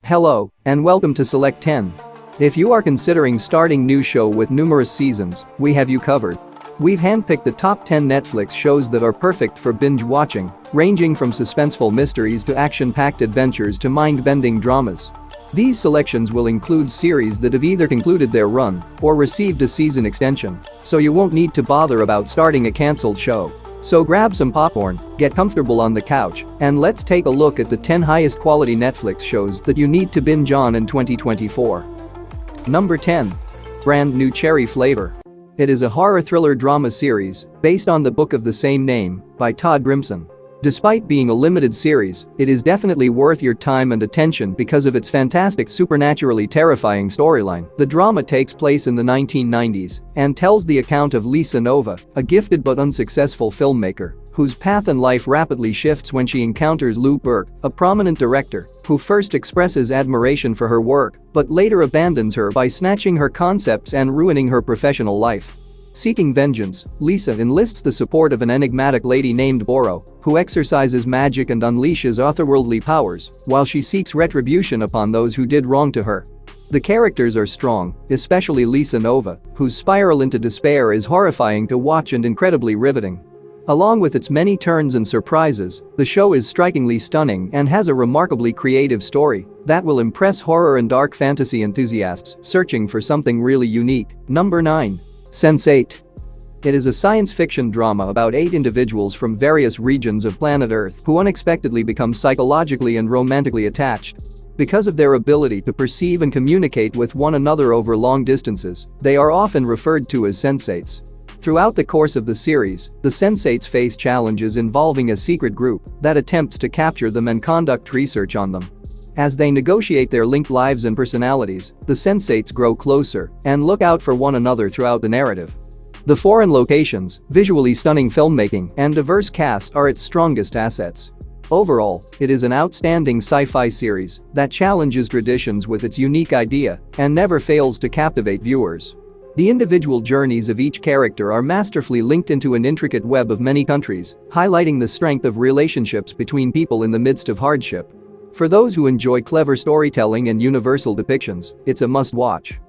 Hello, and welcome to Select 10. If you are considering starting new show with numerous seasons, we have you covered. We've handpicked the top 10 Netflix shows that are perfect for binge watching, ranging from suspenseful mysteries to action-packed adventures to mind-bending dramas. These selections will include series that have either concluded their run or received a season extension, so you won't need to bother about starting a cancelled show. So grab some popcorn, get comfortable on the couch, and let's take a look at the 10 highest quality Netflix shows that you need to binge on in 2024. Number 10. Brand New Cherry Flavor. It is a horror thriller drama series based on the book of the same name by Todd Grimson. Despite being a limited series, it is definitely worth your time and attention because of its fantastic supernaturally terrifying storyline. The drama takes place in the 1990s and tells the account of Lisa Nova, a gifted but unsuccessful filmmaker whose path in life rapidly shifts when she encounters Lou Burke, a prominent director who first expresses admiration for her work but later abandons her by snatching her concepts and ruining her professional life. Seeking vengeance, Lisa enlists the support of an enigmatic lady named Boro, who exercises magic and unleashes otherworldly powers, while she seeks retribution upon those who did wrong to her. The characters are strong, especially Lisa Nova, whose spiral into despair is horrifying to watch and incredibly riveting. Along with its many turns and surprises, the show is strikingly stunning and has a remarkably creative story that will impress horror and dark fantasy enthusiasts searching for something really unique. Number 9. Sense8. It is a science fiction drama about 8 individuals from various regions of planet Earth who unexpectedly become psychologically and romantically attached. Because of their ability to perceive and communicate with one another over long distances, they are often referred to as sensates. Throughout the course of the series, the sensates face challenges involving a secret group that attempts to capture them and conduct research on them. As they negotiate their linked lives and personalities, the sensates grow closer and look out for one another throughout the narrative. The foreign locations, visually stunning filmmaking, and diverse cast are its strongest assets. Overall, it is an outstanding sci-fi series that challenges traditions with its unique idea and never fails to captivate viewers. The individual journeys of each character are masterfully linked into an intricate web of many countries, highlighting the strength of relationships between people in the midst of hardship. For those who enjoy clever storytelling and universal depictions, it's a must-watch.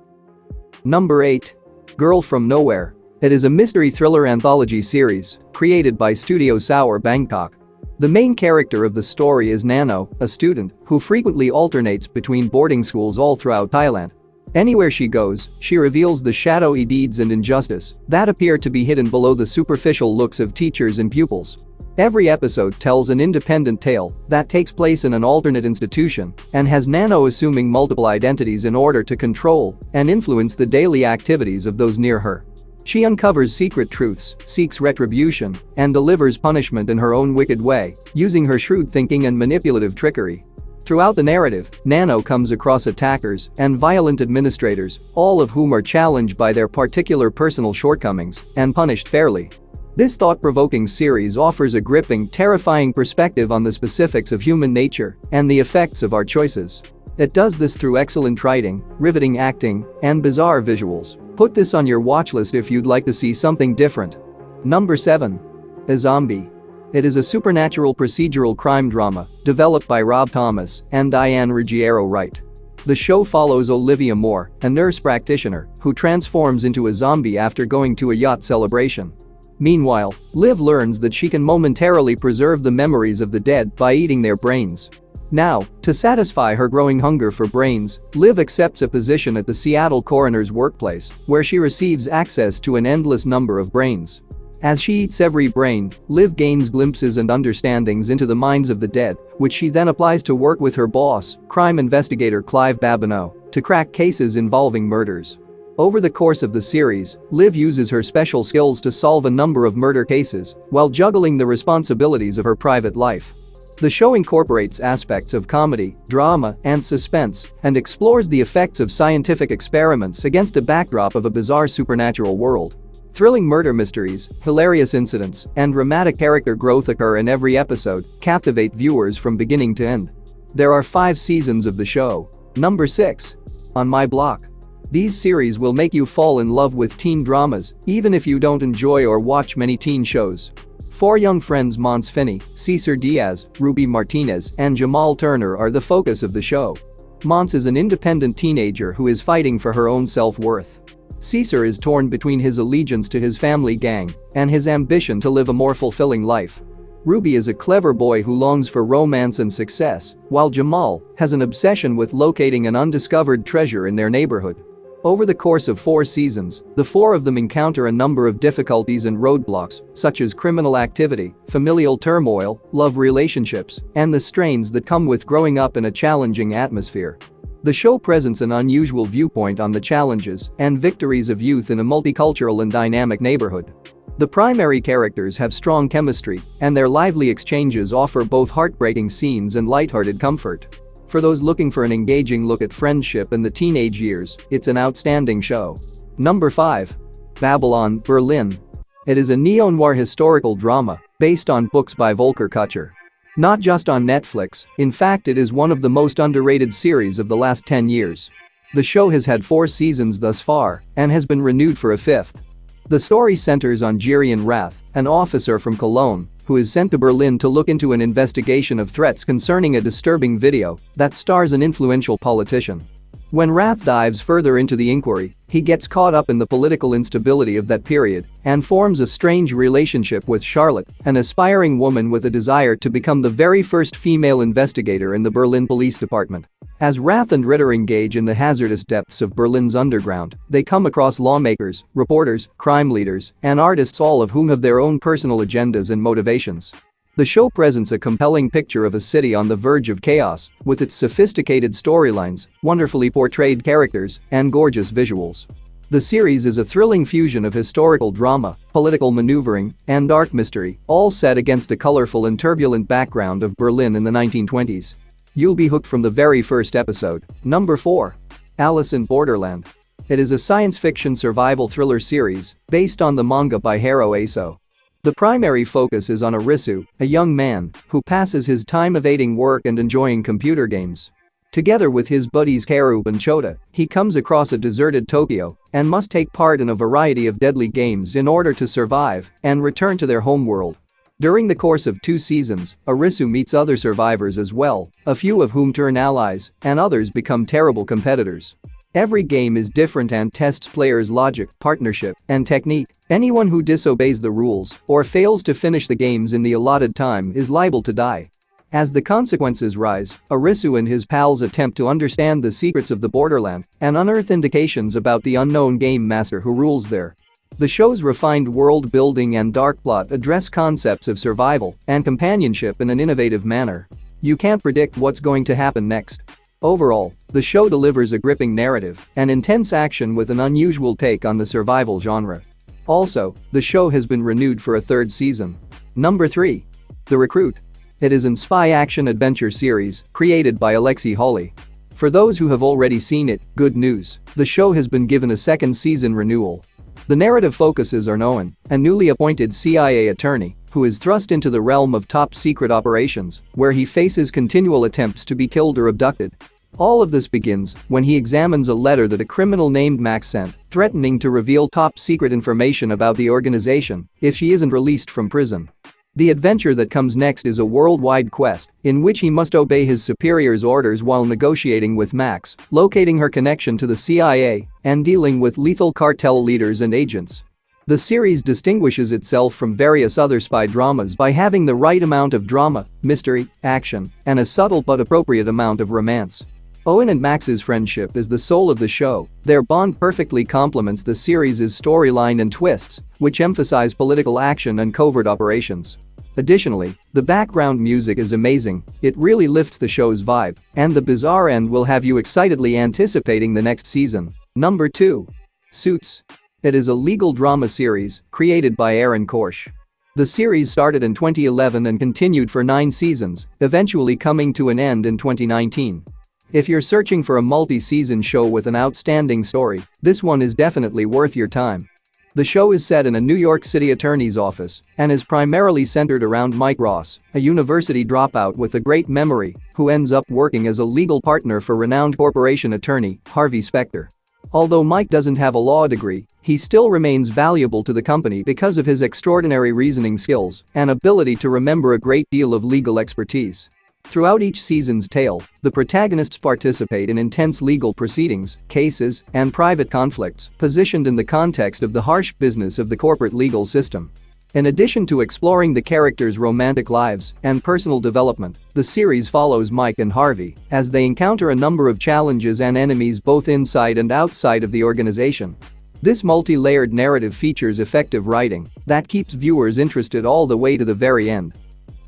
Number 8. Girl from Nowhere. It is a mystery thriller anthology series created by Studio Sour Bangkok. The main character of the story is Nano, a student who frequently alternates between boarding schools all throughout Thailand. Anywhere she goes, she reveals the shadowy deeds and injustice that appear to be hidden below the superficial looks of teachers and pupils. Every episode tells an independent tale that takes place in an alternate institution and has Nano assuming multiple identities in order to control and influence the daily activities of those near her. She uncovers secret truths, seeks retribution, and delivers punishment in her own wicked way, using her shrewd thinking and manipulative trickery. Throughout the narrative, Nano comes across attackers and violent administrators, all of whom are challenged by their particular personal shortcomings and punished fairly. This thought-provoking series offers a gripping, terrifying perspective on the specifics of human nature and the effects of our choices. It does this through excellent writing, riveting acting, and bizarre visuals. Put this on your watch list if you'd like to see something different. Number 7. A Zombie. It is a supernatural procedural crime drama developed by Rob Thomas and Diane Ruggiero Wright. The show follows Olivia Moore, a nurse practitioner who transforms into a zombie after going to a yacht celebration. Meanwhile, Liv learns that she can momentarily preserve the memories of the dead by eating their brains. Now, to satisfy her growing hunger for brains, Liv accepts a position at the Seattle coroner's workplace, where she receives access to an endless number of brains. As she eats every brain, Liv gains glimpses and understandings into the minds of the dead, which she then applies to work with her boss, crime investigator Clive Babineau, to crack cases involving murders. Over the course of the series, Liv uses her special skills to solve a number of murder cases while juggling the responsibilities of her private life. The show incorporates aspects of comedy, drama, and suspense and explores the effects of scientific experiments against a backdrop of a bizarre supernatural world. Thrilling murder mysteries, hilarious incidents, and dramatic character growth occur in every episode, captivate viewers from beginning to end. There are 5 seasons of the show. Number 6. On My Block. These series will make you fall in love with teen dramas, even if you don't enjoy or watch many teen shows. 4 young friends Mons Finney, Cesar Diaz, Ruby Martinez, and Jamal Turner are the focus of the show. Mons is an independent teenager who is fighting for her own self-worth. Caesar is torn between his allegiance to his family gang and his ambition to live a more fulfilling life. Ruby is a clever boy who longs for romance and success, while Jamal has an obsession with locating an undiscovered treasure in their neighborhood. Over the course of 4 seasons, the 4 of them encounter a number of difficulties and roadblocks, such as criminal activity, familial turmoil, love relationships, and the strains that come with growing up in a challenging atmosphere. The show presents an unusual viewpoint on the challenges and victories of youth in a multicultural and dynamic neighborhood. The primary characters have strong chemistry, and their lively exchanges offer both heartbreaking scenes and lighthearted comfort. For those looking for an engaging look at friendship and the teenage years, it's an outstanding show. Number 5. Babylon, Berlin. It is a neo-noir historical drama based on books by Volker Kutscher. Not just on Netflix, in fact it is one of the most underrated series of the last 10 years. The show has had 4 seasons thus far and has been renewed for a 5th. The story centers on Jerian Rath, an officer from Cologne, who is sent to Berlin to look into an investigation of threats concerning a disturbing video that stars an influential politician. When Rath dives further into the inquiry, he gets caught up in the political instability of that period and forms a strange relationship with Charlotte, an aspiring woman with a desire to become the very first female investigator in the Berlin Police Department. As Rath and Ritter engage in the hazardous depths of Berlin's underground, they come across lawmakers, reporters, crime leaders, and artists, all of whom have their own personal agendas and motivations. The show presents a compelling picture of a city on the verge of chaos, with its sophisticated storylines, wonderfully portrayed characters, and gorgeous visuals. The series is a thrilling fusion of historical drama, political maneuvering, and dark mystery, all set against a colorful and turbulent background of Berlin in the 1920s. You'll be hooked from the very first episode. Number 4. Alice in Borderland. It is a science fiction survival thriller series based on the manga by Hiro Aso. The primary focus is on Arisu, a young man who passes his time evading work and enjoying computer games. Together with his buddies Karu and Chota, he comes across a deserted Tokyo and must take part in a variety of deadly games in order to survive and return to their homeworld. During the course of 2 seasons, Arisu meets other survivors as well, a few of whom turn allies and others become terrible competitors. Every game is different and tests players' logic, partnership, and technique. Anyone who disobeys the rules or fails to finish the games in the allotted time is liable to die. As the consequences rise, Arisu and his pals attempt to understand the secrets of the borderland and unearth indications about the unknown game master who rules there. The show's refined world building and dark plot address concepts of survival and companionship in an innovative manner. You can't predict what's going to happen next. Overall, the show delivers a gripping narrative and intense action with an unusual take on the survival genre. Also, the show has been renewed for a 3rd season. Number 3. The Recruit. It is an spy action-adventure series created by Alexei Hawley. For those who have already seen it, good news, the show has been given a 2nd season renewal. The narrative focuses on Owen, a newly appointed CIA attorney who is thrust into the realm of top-secret operations, where he faces continual attempts to be killed or abducted. All of this begins when he examines a letter that a criminal named Max sent, threatening to reveal top-secret information about the organization if she isn't released from prison. The adventure that comes next is a worldwide quest in which he must obey his superior's orders while negotiating with Max, locating her connection to the CIA, and dealing with lethal cartel leaders and agents. The series distinguishes itself from various other spy dramas by having the right amount of drama, mystery, action, and a subtle but appropriate amount of romance. Owen and Max's friendship is the soul of the show. Their bond perfectly complements the series' storyline and twists, which emphasize political action and covert operations. Additionally, the background music is amazing, it really lifts the show's vibe, and the bizarre end will have you excitedly anticipating the next season. Number 2. Suits. It is a legal drama series created by Aaron Korsh. The series started in 2011 and continued for 9 seasons, eventually coming to an end in 2019. If you're searching for a multi-season show with an outstanding story, this one is definitely worth your time. The show is set in a New York City attorney's office and is primarily centered around Mike Ross, a university dropout with a great memory who ends up working as a legal partner for renowned corporation attorney Harvey Specter. Although Mike doesn't have a law degree, he still remains valuable to the company because of his extraordinary reasoning skills and ability to remember a great deal of legal expertise. Throughout each season's tale, the protagonists participate in intense legal proceedings, cases, and private conflicts, positioned in the context of the harsh business of the corporate legal system. In addition to exploring the characters' romantic lives and personal development, the series follows Mike and Harvey as they encounter a number of challenges and enemies both inside and outside of the organization. This multi-layered narrative features effective writing that keeps viewers interested all the way to the very end.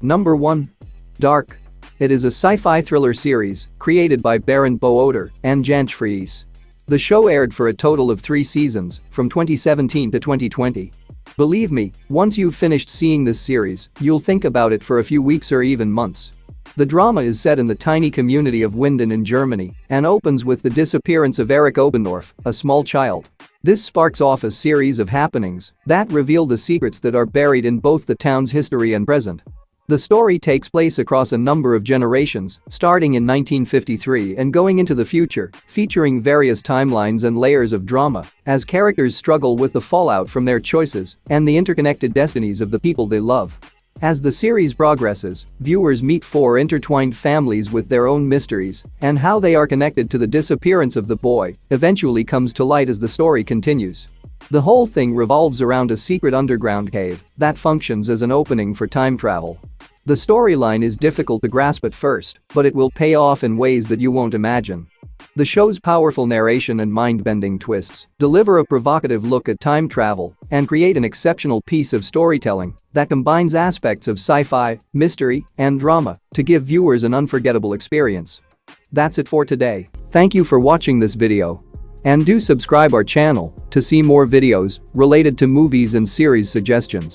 Number 1. Dark. It is a sci-fi thriller series created by Bernd Boder and Jan Fries. The show aired for a total of 3 seasons, from 2017 to 2020. Believe me, once you've finished seeing this series, you'll think about it for a few weeks or even months. The drama is set in the tiny community of Winden in Germany and opens with the disappearance of Erich Obendorf, a small child. This sparks off a series of happenings that reveal the secrets that are buried in both the town's history and present. The story takes place across a number of generations, starting in 1953 and going into the future, featuring various timelines and layers of drama as characters struggle with the fallout from their choices and the interconnected destinies of the people they love. As the series progresses, viewers meet 4 intertwined families with their own mysteries, and how they are connected to the disappearance of the boy eventually comes to light as the story continues. The whole thing revolves around a secret underground cave that functions as an opening for time travel. The storyline is difficult to grasp at first, but it will pay off in ways that you won't imagine. The show's powerful narration and mind-bending twists deliver a provocative look at time travel and create an exceptional piece of storytelling that combines aspects of sci-fi, mystery, and drama to give viewers an unforgettable experience. That's it for today. Thank you for watching this video. And do subscribe our channel to see more videos related to movies and series suggestions.